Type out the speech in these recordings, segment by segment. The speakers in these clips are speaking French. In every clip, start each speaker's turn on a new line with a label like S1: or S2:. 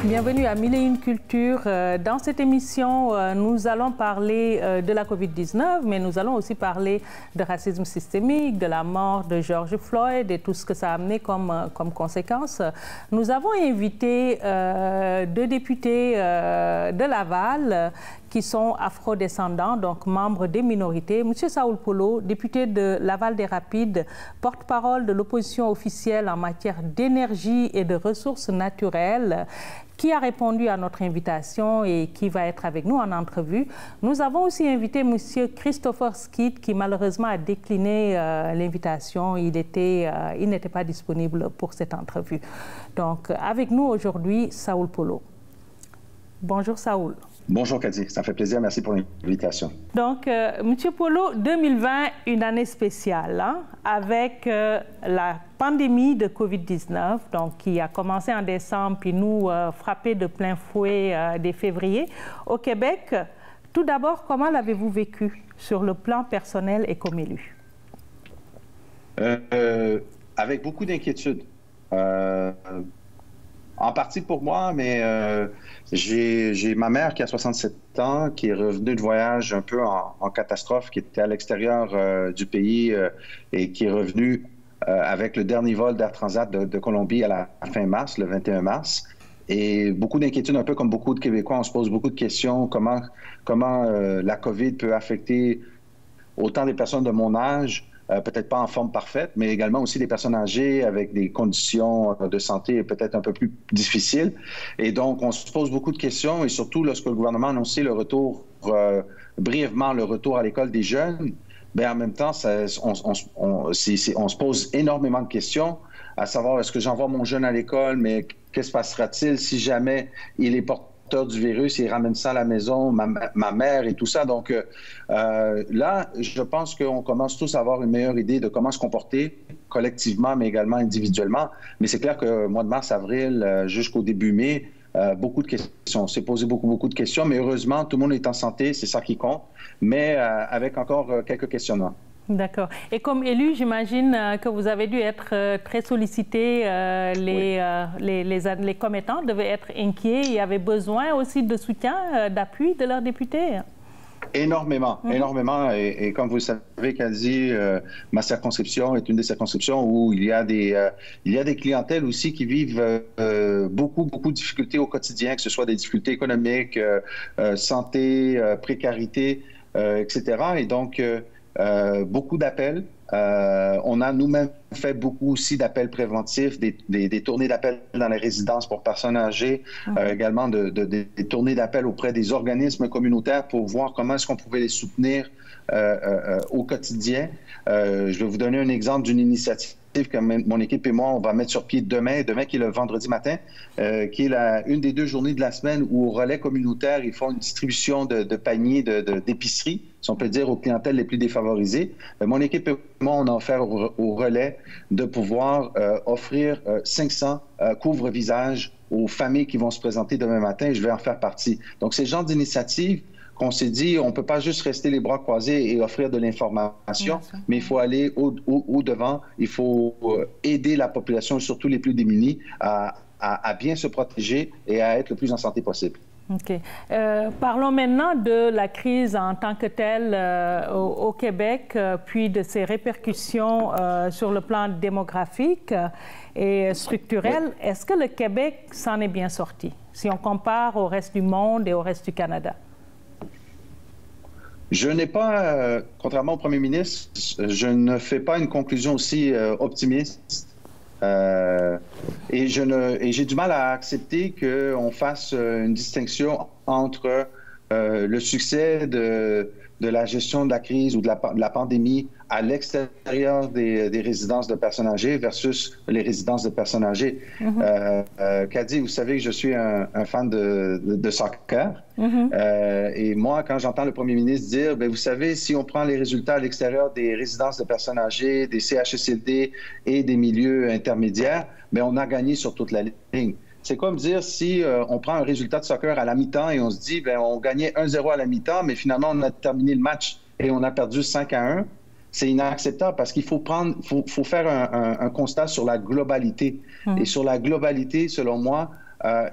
S1: Bienvenue à Mille et une Cultures. Dans cette émission, nous allons parler de la COVID-19, mais nous allons aussi parler de racisme systémique, de la mort de George Floyd et tout ce que ça a amené comme conséquence. Nous avons invité deux députés de Laval qui sont afro-descendants, donc membres des minorités. M. Saoul Polo, député de Laval-des-Rapides, porte-parole de l'opposition officielle en matière d'énergie et de ressources naturelles, qui a répondu à notre invitation et qui va être avec nous en entrevue. Nous avons aussi invité M. Christopher Skeet, qui malheureusement a décliné l'invitation. Il n'était pas disponible pour cette entrevue. Donc, avec nous aujourd'hui, Saoul Polo. Bonjour Saoul.
S2: Bonjour Kadi, ça fait plaisir, merci pour l'invitation.
S1: Donc, M. Polo, 2020, une année spéciale, hein, avec la pandémie de COVID-19, donc qui a commencé en décembre, puis nous frappé de plein fouet dès février. Au Québec, tout d'abord, comment l'avez-vous vécu sur le plan personnel et comme élu?
S2: Avec beaucoup d'inquiétude. En partie pour moi, mais j'ai ma mère qui a 67 ans, qui est revenue de voyage un peu en catastrophe, qui était à l'extérieur du pays et qui est revenue avec le dernier vol d'Air Transat de Colombie à la fin mars, le 21 mars. Et beaucoup d'inquiétudes, un peu comme beaucoup de Québécois, on se pose beaucoup de questions. Comment la COVID peut affecter autant des personnes de mon âge, peut-être pas en forme parfaite, mais également aussi des personnes âgées avec des conditions de santé peut-être un peu plus difficiles. Et donc, on se pose beaucoup de questions, et surtout lorsque le gouvernement a annoncé le retour, brièvement le retour à l'école des jeunes, bien, en même temps, on se pose énormément de questions, à savoir, est-ce que j'envoie mon jeune à l'école, mais qu'est-ce qui se passera-t-il si jamais il est porté du virus, il ramène ça à la maison, ma mère et tout ça. Donc là, je pense qu'on commence tous à avoir une meilleure idée de comment se comporter collectivement, mais également individuellement. Mais c'est clair que mois de mars, avril, jusqu'au début mai, beaucoup de questions. On s'est posé beaucoup de questions, mais heureusement, tout le monde est en santé, c'est ça qui compte, mais avec encore quelques questionnements. D'accord.
S1: Et comme élu, j'imagine que vous avez dû être très sollicité. Les commettants devaient être inquiets. Il y avait besoin aussi de soutien, d'appui de leurs députés.
S2: Énormément, énormément. Et comme vous le savez, Kadi, ma circonscription est une des circonscriptions où il y a des clientèles aussi qui vivent beaucoup de difficultés au quotidien, que ce soit des difficultés économiques, santé, précarité, etc. Et donc, beaucoup d'appels. On a nous-mêmes fait beaucoup aussi d'appels préventifs, des tournées d'appels dans les résidences pour personnes âgées, également des tournées d'appels auprès des organismes communautaires pour voir comment est-ce qu'on pouvait les soutenir au quotidien. Je vais vous donner un exemple d'une initiative que mon équipe et moi, on va mettre sur pied demain qui est le vendredi matin, qui est une des 2 journées de la semaine où au relais communautaire, ils font une distribution de paniers d'épicerie, si on peut dire, aux clientèles les plus défavorisées. Mon équipe et moi, on a offert au relais de pouvoir offrir 500 couvre-visages aux familles qui vont se présenter demain matin, et je vais en faire partie. Donc, c'est le genre d'initiative qu'on s'est dit, on ne peut pas juste rester les bras croisés et offrir de l'information, mais il faut aller au-devant, il faut aider la population, surtout les plus démunis, à bien se protéger et à être le plus en santé possible.
S1: OK. Parlons maintenant de la crise en tant que telle au Québec, puis de ses répercussions sur le plan démographique et structurel. Oui. Est-ce que le Québec s'en est bien sorti, si on compare au reste du monde et au reste du Canada?
S2: Je n'ai pas, contrairement au premier ministre, je ne fais pas une conclusion aussi optimiste. Et j'ai du mal à accepter qu'on fasse une distinction entre le succès de la gestion de la crise ou de la pandémie à l'extérieur des résidences de personnes âgées versus les résidences de personnes âgées. Kadi, vous savez que je suis un fan de soccer. Et moi, quand j'entends le premier ministre dire, bien, vous savez, si on prend les résultats à l'extérieur des résidences de personnes âgées, des CHSLD et des milieux intermédiaires, bien, on a gagné sur toute la ligne. C'est comme dire si on prend un résultat de soccer à la mi-temps et on se dit, bien, on gagnait 1-0 à la mi-temps, mais finalement, on a terminé le match et on a perdu 5-1. C'est inacceptable parce qu'il faut faire un constat sur la globalité. Et sur la globalité, selon moi,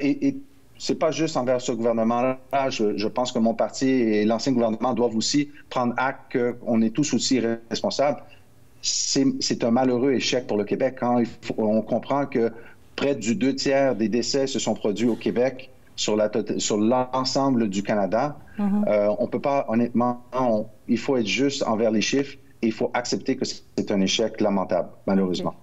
S2: et c'est pas juste envers ce gouvernement-là. Je pense que mon parti et l'ancien gouvernement doivent aussi prendre acte qu'on est tous aussi responsables. C'est un malheureux échec pour le Québec. Hein. On comprend que près du 2/3 des décès se sont produits au Québec sur l'ensemble du Canada. On peut pas, honnêtement, il faut être juste envers les chiffres. Et il faut accepter que c'est un échec lamentable, malheureusement.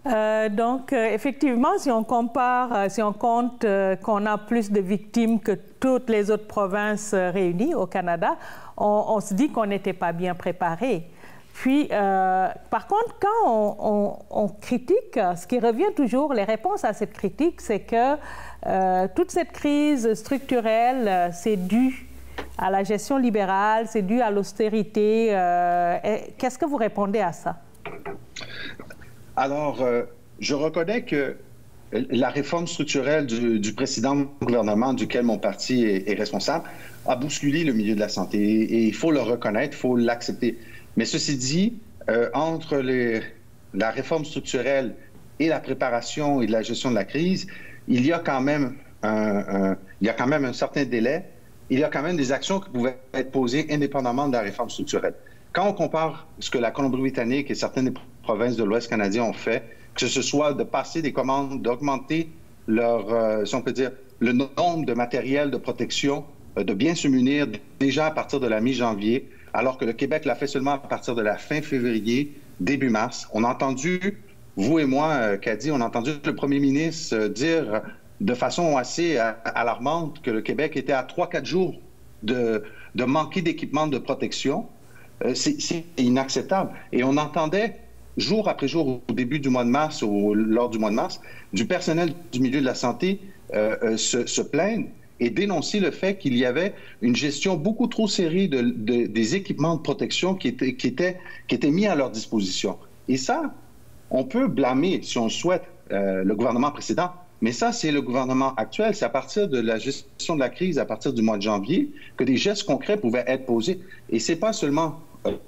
S1: Donc, effectivement, si on compare, si on compte qu'on a plus de victimes que toutes les autres provinces réunies au Canada, on se dit qu'on n'était pas bien préparé. Puis, par contre, quand on critique, ce qui revient toujours, les réponses à cette critique, c'est que toute cette crise structurelle, c'est dû à la gestion libérale, c'est dû à l'austérité. Qu'est-ce que vous répondez à ça?
S2: Alors, je reconnais que la réforme structurelle du précédent gouvernement, duquel mon parti est responsable, a bousculé le milieu de la santé. Et il faut le reconnaître, il faut l'accepter. Mais ceci dit, entre la réforme structurelle et la préparation et la gestion de la crise, il y a quand même un certain délai. Il y a quand même des actions qui pouvaient être posées indépendamment de la réforme structurelle. Quand on compare ce que la Colombie-Britannique et certaines des provinces de l'Ouest canadien ont fait, que ce soit de passer des commandes, d'augmenter leur, si on peut dire, le nombre de matériel de protection, de bien se munir déjà à partir de la mi-janvier, alors que le Québec l'a fait seulement à partir de la fin février, début mars. On a entendu, vous et moi, Kadi, on a entendu le premier ministre dire de façon assez alarmante que le Québec était à 3-4 jours de manquer d'équipements de protection. C'est inacceptable. Et on entendait jour après jour au début du mois de mars ou lors du mois de mars, du personnel du milieu de la santé se plaindre et dénoncer le fait qu'il y avait une gestion beaucoup trop serrée des équipements de protection qui étaient mis à leur disposition. Et ça, on peut blâmer, si on le souhaite, le gouvernement précédent. Mais ça, c'est le gouvernement actuel. C'est à partir de la gestion de la crise, à partir du mois de janvier, que des gestes concrets pouvaient être posés. Et ce n'est pas seulement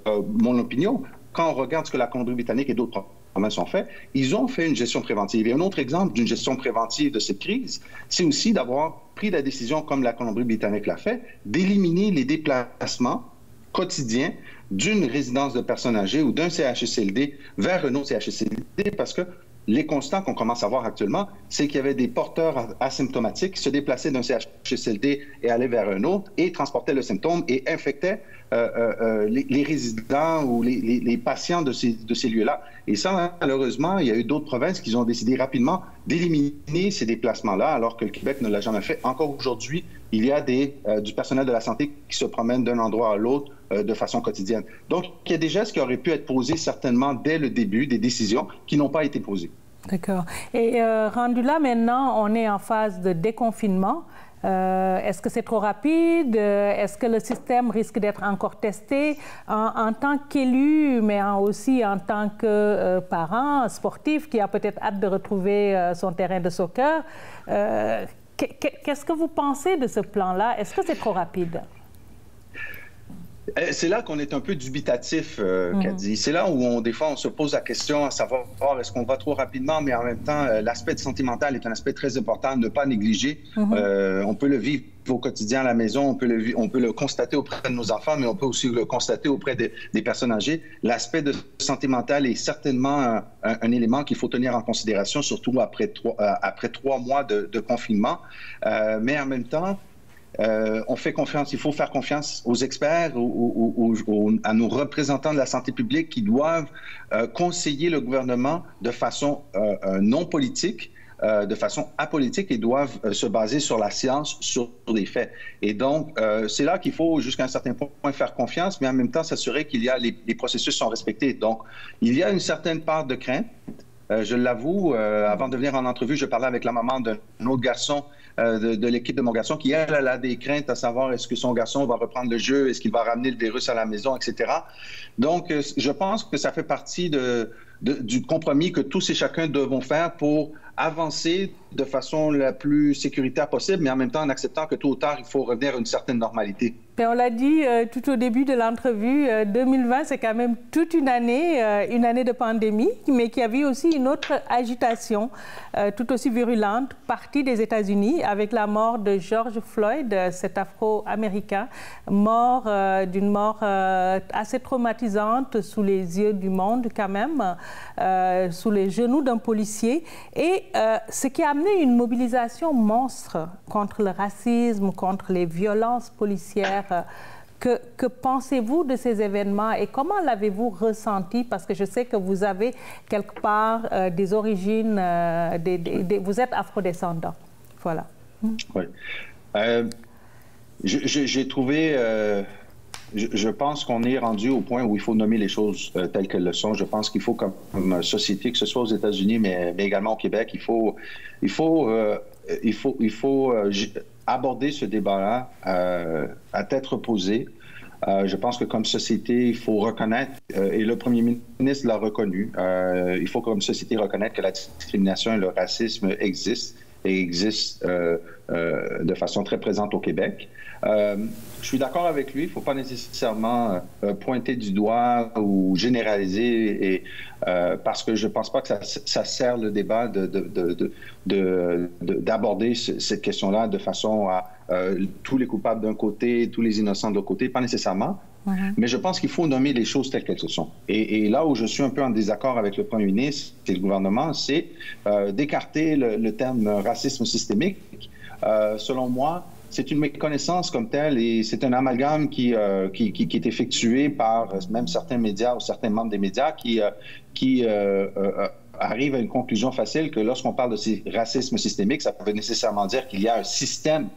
S2: mon opinion. Quand on regarde ce que la Colombie-Britannique et d'autres provinces ont fait, ils ont fait une gestion préventive. Et un autre exemple d'une gestion préventive de cette crise, c'est aussi d'avoir pris la décision, comme la Colombie-Britannique l'a fait, d'éliminer les déplacements quotidiens d'une résidence de personnes âgées ou d'un CHSLD vers un autre CHSLD, parce que les constats qu'on commence à voir actuellement, c'est qu'il y avait des porteurs asymptomatiques qui se déplaçaient d'un CHSLD et allaient vers un autre et transportaient le symptôme et infectaient les résidents ou les patients de ces lieux-là. Et ça, malheureusement, il y a eu d'autres provinces qui ont décidé rapidement d'éliminer ces déplacements-là, alors que le Québec ne l'a jamais fait. Encore aujourd'hui, il y a du personnel de la santé qui se promène d'un endroit à l'autre de façon quotidienne. Donc, il y a des gestes qui auraient pu être posés certainement dès le début, des décisions qui n'ont pas été posées.
S1: D'accord. Et rendu là, maintenant, on est en phase de déconfinement. Est-ce que c'est trop rapide? Est-ce que le système risque d'être encore testé? En tant qu'élu, mais aussi en tant que parent sportif qui a peut-être hâte de retrouver son terrain de soccer, qu'est-ce que vous pensez de ce plan-là? Est-ce que c'est trop rapide?
S2: C'est là qu'on est un peu dubitatif, Kadi. C'est là où, des fois, on se pose la question à savoir est-ce qu'on va trop rapidement, mais en même temps, l'aspect de santé mentale est un aspect très important à ne pas négliger. On peut le vivre au quotidien à la maison, on peut le constater auprès de nos enfants, mais on peut aussi le constater auprès des personnes âgées. L'aspect de santé mentale est certainement un élément qu'il faut tenir en considération, surtout après 3 mois de confinement. Mais en même temps, on fait confiance, il faut faire confiance aux experts, à nos représentants de la santé publique qui doivent conseiller le gouvernement de façon non politique, de façon apolitique et doivent se baser sur la science, sur des faits. Et donc, c'est là qu'il faut jusqu'à un certain point faire confiance, mais en même temps s'assurer qu'il y a les processus sont respectés. Donc, il y a une certaine part de crainte. Je l'avoue, avant de venir en entrevue, je parlais avec la maman d'un autre garçon de l'équipe de mon garçon qui, elle a des craintes à savoir est-ce que son garçon va reprendre le jeu, est-ce qu'il va ramener le virus à la maison, etc. Donc, je pense que ça fait partie du compromis que tous et chacun devons faire pour avancer de façon la plus sécuritaire possible, mais en même temps en acceptant que tôt ou tard, il faut revenir à une certaine normalité.
S1: Mais on l'a dit tout au début de l'entrevue, 2020, c'est quand même toute une année de pandémie, mais qui a vu aussi une autre agitation tout aussi virulente, partie des États-Unis, avec la mort de George Floyd, cet Afro-Américain, mort d'une mort assez traumatisante sous les yeux du monde quand même, sous les genoux d'un policier, et ce qui a amené une mobilisation monstre contre le racisme, contre les violences policières. Que pensez-vous de ces événements et comment l'avez-vous ressenti? Parce que je sais que vous avez quelque part des origines, vous êtes afrodescendant. Voilà.
S2: Oui. J'ai trouvé... Je pense qu'on est rendu au point où il faut nommer les choses telles qu'elles le sont. Je pense qu'il faut, comme société, que ce soit aux États-Unis, mais également au Québec, il faut aborder ce débat-là à tête reposée. Je pense que comme société, il faut reconnaître, et le premier ministre l'a reconnu, il faut comme société reconnaître que la discrimination et le racisme existent et existent de façon très présente au Québec. Je suis d'accord avec lui, il ne faut pas nécessairement pointer du doigt ou généraliser, et, parce que je ne pense pas que ça sert le débat d'aborder cette question-là de façon à tous les coupables d'un côté, tous les innocents de l'autre côté, pas nécessairement. Mais je pense qu'il faut nommer les choses telles qu'elles se sont. Et là où je suis un peu en désaccord avec le premier ministre et le gouvernement, c'est d'écarter le terme racisme systémique. Selon moi, c'est une méconnaissance comme telle et c'est un amalgame qui est effectué par même certains médias ou certains membres des médias qui arrivent à une conclusion facile que lorsqu'on parle de racisme systémique, ça veut nécessairement dire qu'il y a un système.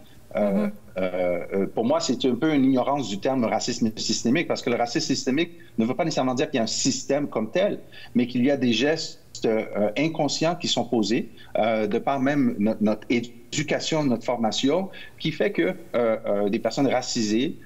S2: Pour moi, c'est un peu une ignorance du terme racisme systémique parce que le racisme systémique ne veut pas nécessairement dire qu'il y a un système comme tel, mais qu'il y a des gestes inconscients qui sont posés de par même notre éducation, notre formation, qui fait que des personnes racisées,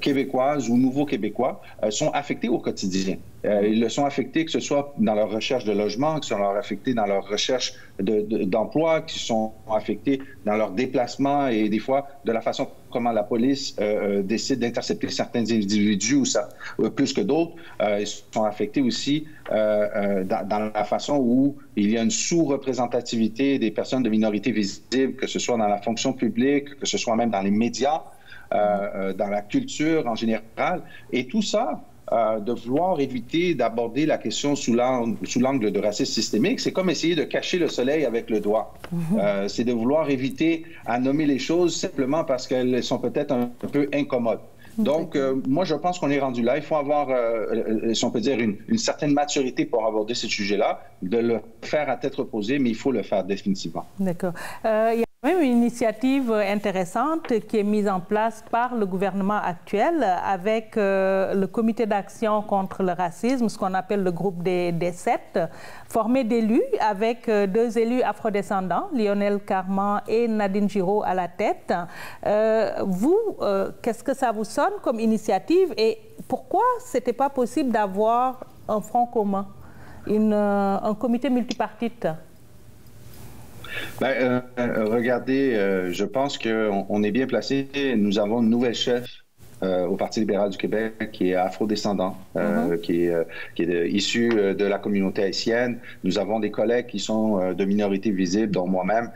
S2: québécoises ou nouveaux québécois sont affectés au quotidien. Ils le sont affectés que ce soit dans leur recherche de logement, que ce soit affectés dans leur recherche d'emploi, qui sont affectés dans leur déplacement et des fois de la façon comment la police décide d'intercepter certains individus ou ça, plus que d'autres. Ils sont affectés aussi dans la façon où il y a une sous-représentativité des personnes de minorité visibles, que ce soit dans la fonction publique, que ce soit même dans les médias, dans la culture en général. Et tout ça, de vouloir éviter d'aborder la question sous l'angle de racisme systémique, c'est comme essayer de cacher le soleil avec le doigt. C'est de vouloir éviter à nommer les choses simplement parce qu'elles sont peut-être un peu incommodes. Donc, moi, je pense qu'on est rendu là. Il faut avoir, si on peut dire, une certaine maturité pour aborder ce sujet-là, de le faire à tête reposée, mais il faut le faire définitivement.
S1: D'accord. Il y a même une initiative intéressante qui est mise en place par le gouvernement actuel avec le comité d'action contre le racisme, ce qu'on appelle le groupe des 7, formé d'élus avec 2 élus afrodescendants, Lionel Carman et Nadine Giraud à la tête. Qu'est-ce que ça vous sonne comme initiative et pourquoi ce n'était pas possible d'avoir un front commun, un comité multipartite?
S2: Regardez, je pense qu'on est bien placé. Nous avons une nouvelle chef au Parti libéral du Québec qui est afrodescendant, qui est issu de la communauté haïtienne. Nous avons des collègues qui sont de minorités visibles, dont moi-même.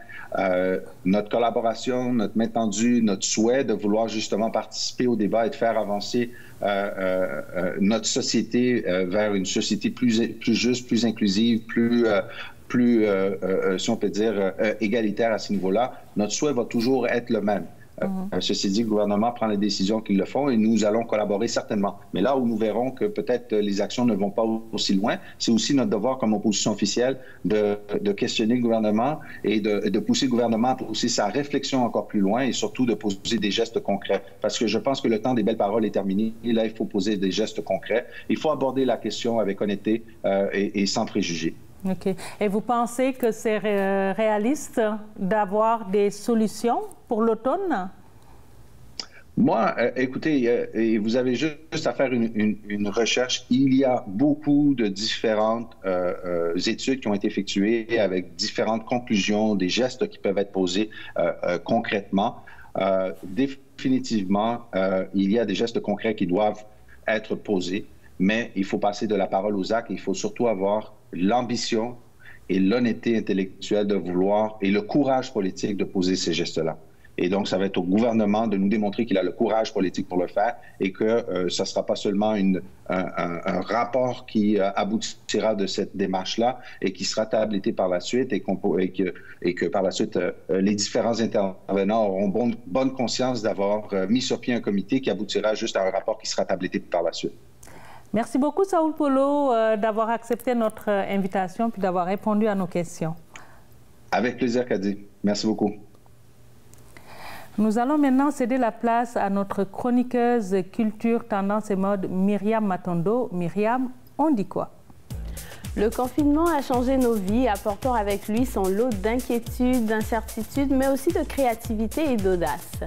S2: Notre collaboration, notre main tendue, notre souhait de vouloir justement participer au débat et de faire avancer notre société vers une société plus juste, plus inclusive, plus si on peut dire, égalitaire à ce niveau-là, notre souhait va toujours être le même. Ceci dit, le gouvernement prend les décisions qu'ils le font et nous allons collaborer certainement. Mais là où nous verrons que peut-être les actions ne vont pas aussi loin, c'est aussi notre devoir comme opposition officielle de questionner le gouvernement et de pousser le gouvernement à pousser sa réflexion encore plus loin et surtout de poser des gestes concrets. Parce que je pense que le temps des belles paroles est terminé et là, il faut poser des gestes concrets. Il faut aborder la question avec honnêteté et sans préjugés.
S1: OK. Et vous pensez que c'est réaliste d'avoir des solutions pour l'automne?
S2: Moi, écoutez, vous avez juste à faire une recherche. Il y a beaucoup de différentes études qui ont été effectuées avec différentes conclusions, des gestes qui peuvent être posés concrètement. Définitivement, il y a des gestes concrets qui doivent être posés, mais il faut passer de la parole aux actes. Il faut surtout avoir l'ambition et l'honnêteté intellectuelle de vouloir et le courage politique de poser ces gestes-là. Et donc, ça va être au gouvernement de nous démontrer qu'il a le courage politique pour le faire et que ça ne sera pas seulement un rapport qui aboutira de cette démarche-là et qui sera tabletté par la suite et que par la suite, les différents intervenants auront bonne conscience d'avoir mis sur pied un comité qui aboutira juste à un rapport qui sera tabletté par la suite.
S1: Merci beaucoup, Saoul Polo, d'avoir accepté notre invitation puis d'avoir répondu à nos questions.
S2: Avec plaisir, Kadi. Merci beaucoup.
S1: Nous allons maintenant céder la place à notre chroniqueuse culture, tendance et mode, Myriam Matondo. Myriam, on dit quoi?
S3: Le confinement a changé nos vies, apportant avec lui son lot d'inquiétudes, d'incertitudes, mais aussi de créativité et d'audace.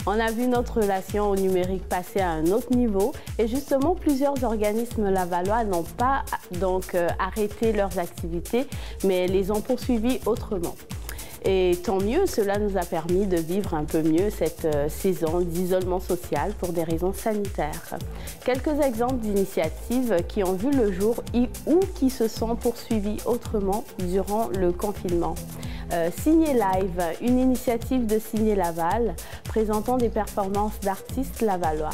S3: On a vu notre relation au numérique passer à un autre niveau et justement, plusieurs organismes lavallois n'ont pas donc arrêté leurs activités, mais les ont poursuivies autrement. Et tant mieux, cela nous a permis de vivre un peu mieux cette saison d'isolement social pour des raisons sanitaires. Quelques exemples d'initiatives qui ont vu le jour ou qui se sont poursuivies autrement durant le confinement. Signé Live, une initiative de Signé Laval présentant des performances d'artistes lavallois.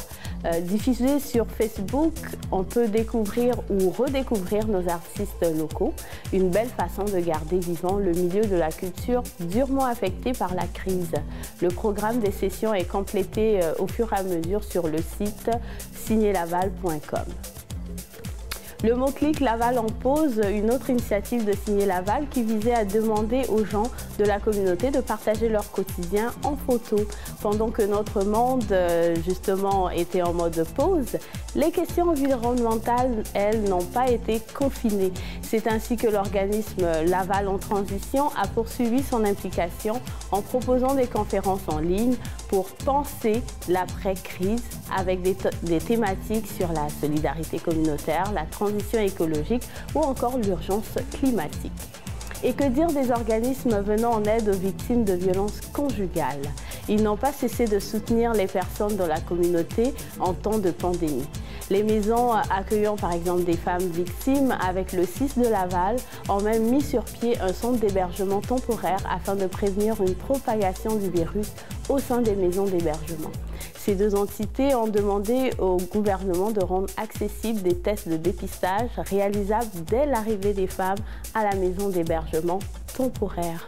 S3: Diffusée sur Facebook, on peut découvrir ou redécouvrir nos artistes locaux. Une belle façon de garder vivant le milieu de la culture durement affecté par la crise. Le programme des sessions est complété au fur et à mesure sur le site signélaval.com. Le mot-clic Laval en pause, une autre initiative de Signé Laval qui visait à demander aux gens de la communauté de partager leur quotidien en photo. Pendant que notre monde, justement, était en mode pause, les questions environnementales, elles, n'ont pas été confinées. C'est ainsi que l'organisme Laval en transition a poursuivi son implication en proposant des conférences en ligne pour penser l'après-crise avec des thématiques sur la solidarité communautaire, la transition écologique ou encore l'urgence climatique. Et que dire des organismes venant en aide aux victimes de violences conjugales? Ils n'ont pas cessé de soutenir les personnes dans la communauté en temps de pandémie. Les maisons accueillant par exemple des femmes victimes avec le CIS de Laval ont même mis sur pied un centre d'hébergement temporaire afin de prévenir une propagation du virus au sein des maisons d'hébergement. Ces deux entités ont demandé au gouvernement de rendre accessibles des tests de dépistage réalisables dès l'arrivée des femmes à la maison d'hébergement temporaire.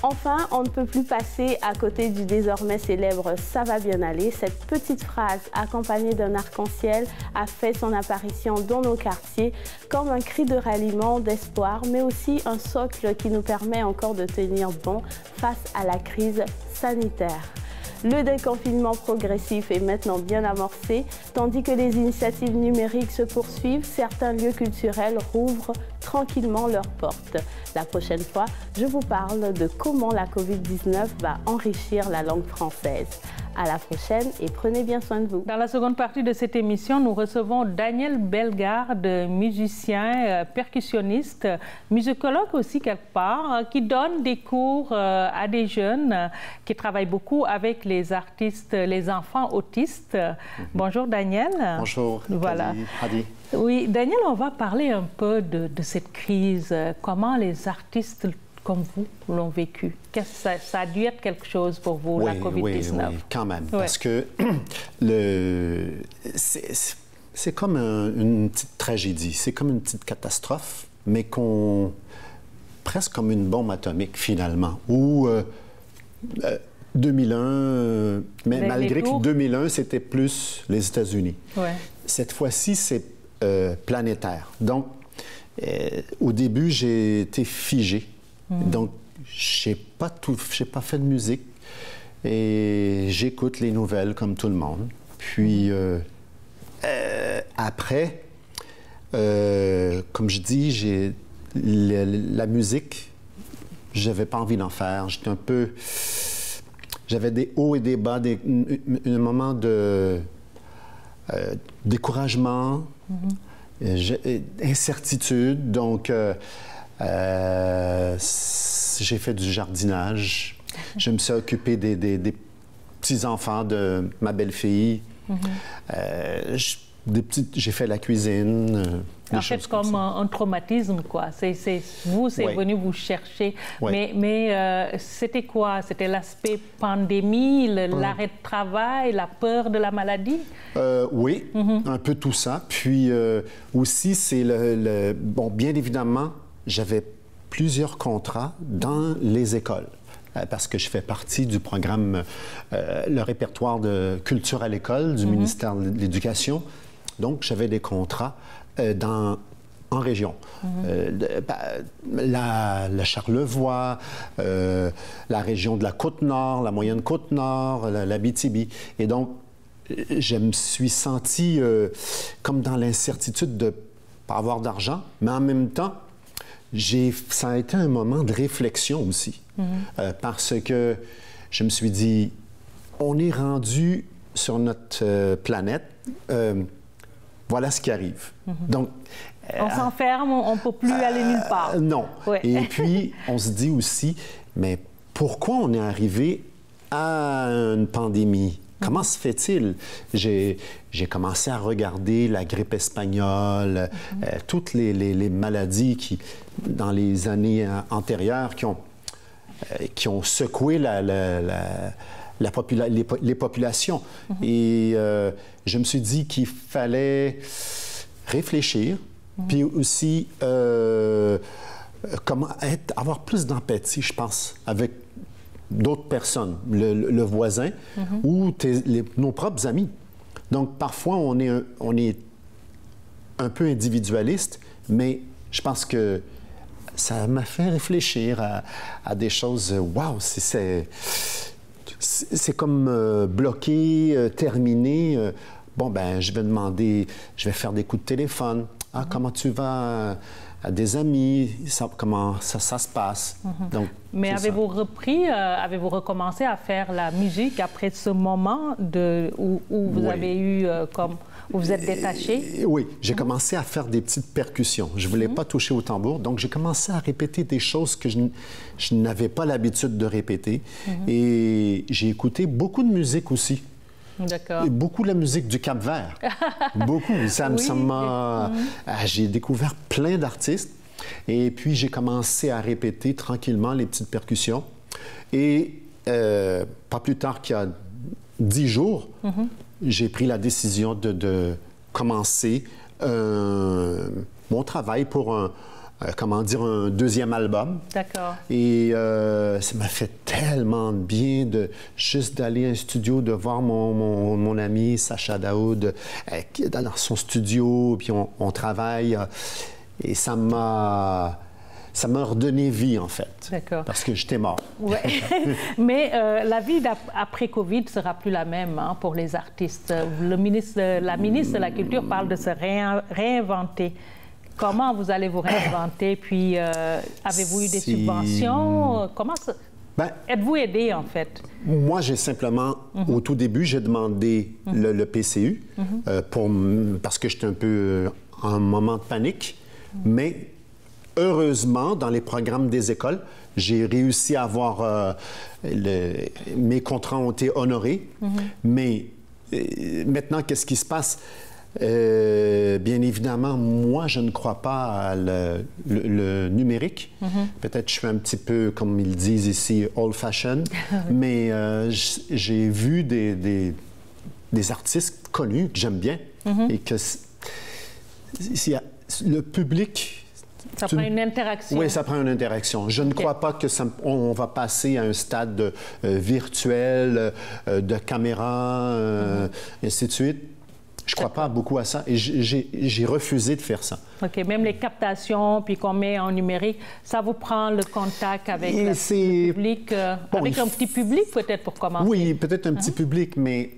S3: Enfin, on ne peut plus passer à côté du désormais célèbre « Ça va bien aller ». Cette petite phrase accompagnée d'un arc-en-ciel a fait son apparition dans nos quartiers comme un cri de ralliement, d'espoir, mais aussi un socle qui nous permet encore de tenir bon face à la crise sanitaire. Le déconfinement progressif est maintenant bien amorcé, tandis que les initiatives numériques se poursuivent, certains lieux culturels rouvrent tranquillement leurs portes. La prochaine fois, je vous parle de comment la Covid-19 va enrichir la langue française. À la prochaine et prenez bien soin de vous.
S1: Dans la seconde partie de cette émission, nous recevons Daniel Bellegarde, musicien, percussionniste, musicologue aussi quelque part, qui donne des cours à des jeunes qui travaillent beaucoup avec les artistes, les enfants autistes. Bonjour Daniel.
S4: Bonjour.
S1: Voilà.
S4: Hadi.
S1: Oui, Daniel, on va parler un peu de cette crise. Comment les artistes comme vous l'ont vécu? Ça a dû être quelque chose pour vous, la COVID-19?
S4: Oui, quand même. Oui. Parce que c'est comme une petite tragédie, c'est comme une petite catastrophe, mais presque comme une bombe atomique, finalement, où 2001, mais malgré que 2001, c'était plus les États-Unis.
S1: Ouais.
S4: Cette fois-ci, c'est planétaire. Donc, au début, j'ai été figé. Donc, je n'ai pas fait de musique et j'écoute les nouvelles comme tout le monde. Puis, après, comme je dis, la musique, je n'avais pas envie d'en faire. J'étais un peu... j'avais des hauts et des bas, un moment de découragement, incertitude. Donc, j'ai fait du jardinage. Je me suis occupé des petits-enfants de ma belle-fille. J'ai fait la cuisine.
S1: En fait, comme un traumatisme, quoi. C'est venu vous chercher.
S4: Oui.
S1: Mais c'était quoi? C'était l'aspect pandémie, l'arrêt de travail, la peur de la maladie?
S4: Oui, un peu tout ça. Puis aussi, c'est bon, bien évidemment, j'avais plusieurs contrats dans les écoles. Parce que je fais partie du programme, le répertoire de culture à l'école du ministère de l'Éducation. Donc, j'avais des contrats en région. La Charlevoix, la région de la Côte-Nord, la moyenne Côte-Nord, l'Abitibi. Et donc, je me suis senti comme dans l'incertitude de ne pas avoir d'argent, mais en même temps, ça a été un moment de réflexion aussi. Parce que je me suis dit, on est rendu sur notre planète, voilà ce qui arrive. Donc,
S1: on s'enferme, on ne peut plus aller nulle part.
S4: Non.
S1: Ouais.
S4: Et puis, on se dit aussi, mais pourquoi on est arrivé à une pandémie? Comment se fait-il? J'ai commencé à regarder la grippe espagnole, toutes les maladies qui, dans les années antérieures, qui ont secoué les populations. Et je me suis dit qu'il fallait réfléchir, puis aussi avoir plus d'empathie, je pense, avec d'autres personnes, le voisin ou nos propres amis. Donc, parfois, on est un peu individualiste, mais je pense que ça m'a fait réfléchir à des choses. Wow, c'est comme bloqué, terminé. Bon, ben, je vais faire des coups de téléphone. Ah, comment tu vas? À des amis, comment ça se passe. Donc,
S1: mais avez-vous recommencé à faire la musique après ce moment où vous avez eu où vous êtes détaché?
S4: Oui, j'ai commencé à faire des petites percussions. Je ne voulais pas toucher au tambour, donc j'ai commencé à répéter des choses que je n'avais pas l'habitude de répéter. Et j'ai écouté beaucoup de musique aussi.
S1: D'accord.
S4: Beaucoup de la musique du Cap-Vert. Beaucoup. J'ai découvert plein d'artistes. Et puis, j'ai commencé à répéter tranquillement les petites percussions. Et pas plus tard qu'il y a 10 jours, j'ai pris la décision de commencer mon travail pour un deuxième album. D'accord. Et ça m'a fait tellement de bien juste d'aller à un studio, de voir mon ami Sacha Daoud dans son studio, puis on travaille. Et ça m'a redonné vie, en fait. D'accord. Parce que j'étais mort.
S1: Ouais. Mais la vie après Covid ne sera plus la même pour les artistes. La ministre de la Culture parle de se réinventer. Comment vous allez vous réinventer? Puis, avez-vous eu des subventions? Comment êtes-vous aidé, en fait?
S4: Moi, j'ai simplement, au tout début, j'ai demandé le PCU parce que j'étais un peu en moment de panique. Mais heureusement, dans les programmes des écoles, j'ai réussi à avoir... mes contrats ont été honorés. Mais maintenant, qu'est-ce qui se passe? Bien évidemment, moi, je ne crois pas à le numérique. Peut-être je suis un petit peu, comme ils disent ici, old-fashioned, mais j'ai vu des artistes connus que j'aime bien et que le public...
S1: Ça prend une interaction.
S4: Oui, ça prend une interaction. Je ne crois pas que on va passer à un stade virtuel, de caméra, ainsi de suite. Je ne crois pas beaucoup à ça et j'ai refusé de faire ça.
S1: OK. Même les captations, puis qu'on met en numérique, ça vous prend le contact avec le public, avec un petit public peut-être pour commencer?
S4: Oui, peut-être un petit public, mais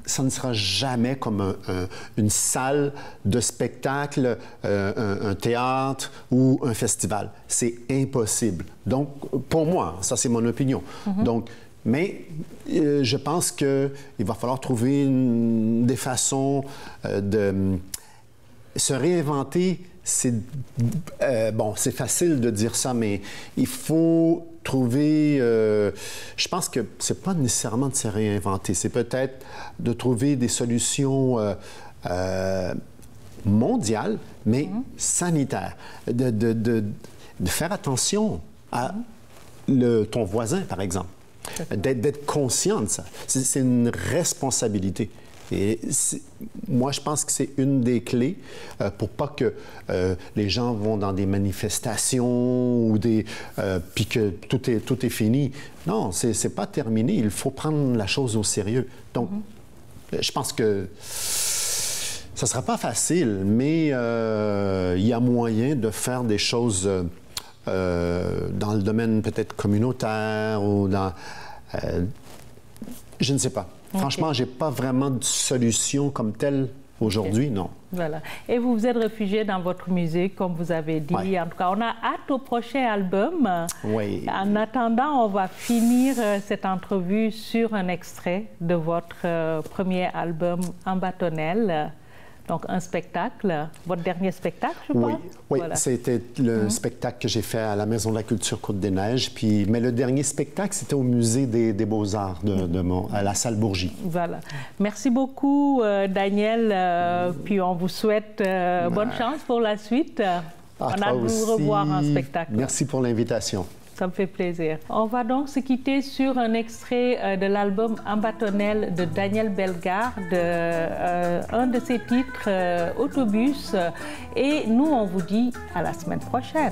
S4: ça ne sera jamais comme une salle de spectacle, un théâtre ou un festival. C'est impossible. Donc, pour moi, ça c'est mon opinion. Donc, Mais je pense qu'il va falloir trouver des façons de se réinventer. C'est facile de dire ça, mais il faut trouver... je pense que c'est pas nécessairement de se réinventer, c'est peut-être de trouver des solutions mondiales, mais sanitaires. De faire attention à ton voisin, par exemple. D'être conscient de ça. C'est une responsabilité. Et moi, je pense que c'est une des clés pour pas que les gens vont dans des manifestations ou puis que tout est fini. Non, c'est pas terminé. Il faut prendre la chose au sérieux. Donc, je pense que ça sera pas facile, mais il y a moyen de faire des choses dans le domaine peut-être communautaire ou dans... je ne sais pas. Franchement, je n'ai pas vraiment de solution comme telle aujourd'hui, non.
S1: Voilà. Et vous vous êtes réfugié dans votre musique, comme vous avez dit. En tout cas, on a hâte au prochain album.
S4: Oui.
S1: En attendant, on va finir cette entrevue sur un extrait de votre premier album, Ambatonnel. Donc, un spectacle, votre dernier spectacle, je crois?
S4: Oui, voilà. C'était le spectacle que j'ai fait à la Maison de la Culture Côte-des-Neiges. Mais le dernier spectacle, c'était au Musée des Beaux-Arts, à la Salle Bourgie.
S1: Voilà. Merci beaucoup, Daniel. Puis on vous souhaite bonne chance pour la suite. On a hâte de vous revoir en spectacle.
S4: Merci pour l'invitation.
S1: Ça me fait plaisir. On va donc se quitter sur un extrait de l'album Ambatonnel de Daniel Bellegarde, un de ses titres, Autobus. Et nous, on vous dit à la semaine prochaine.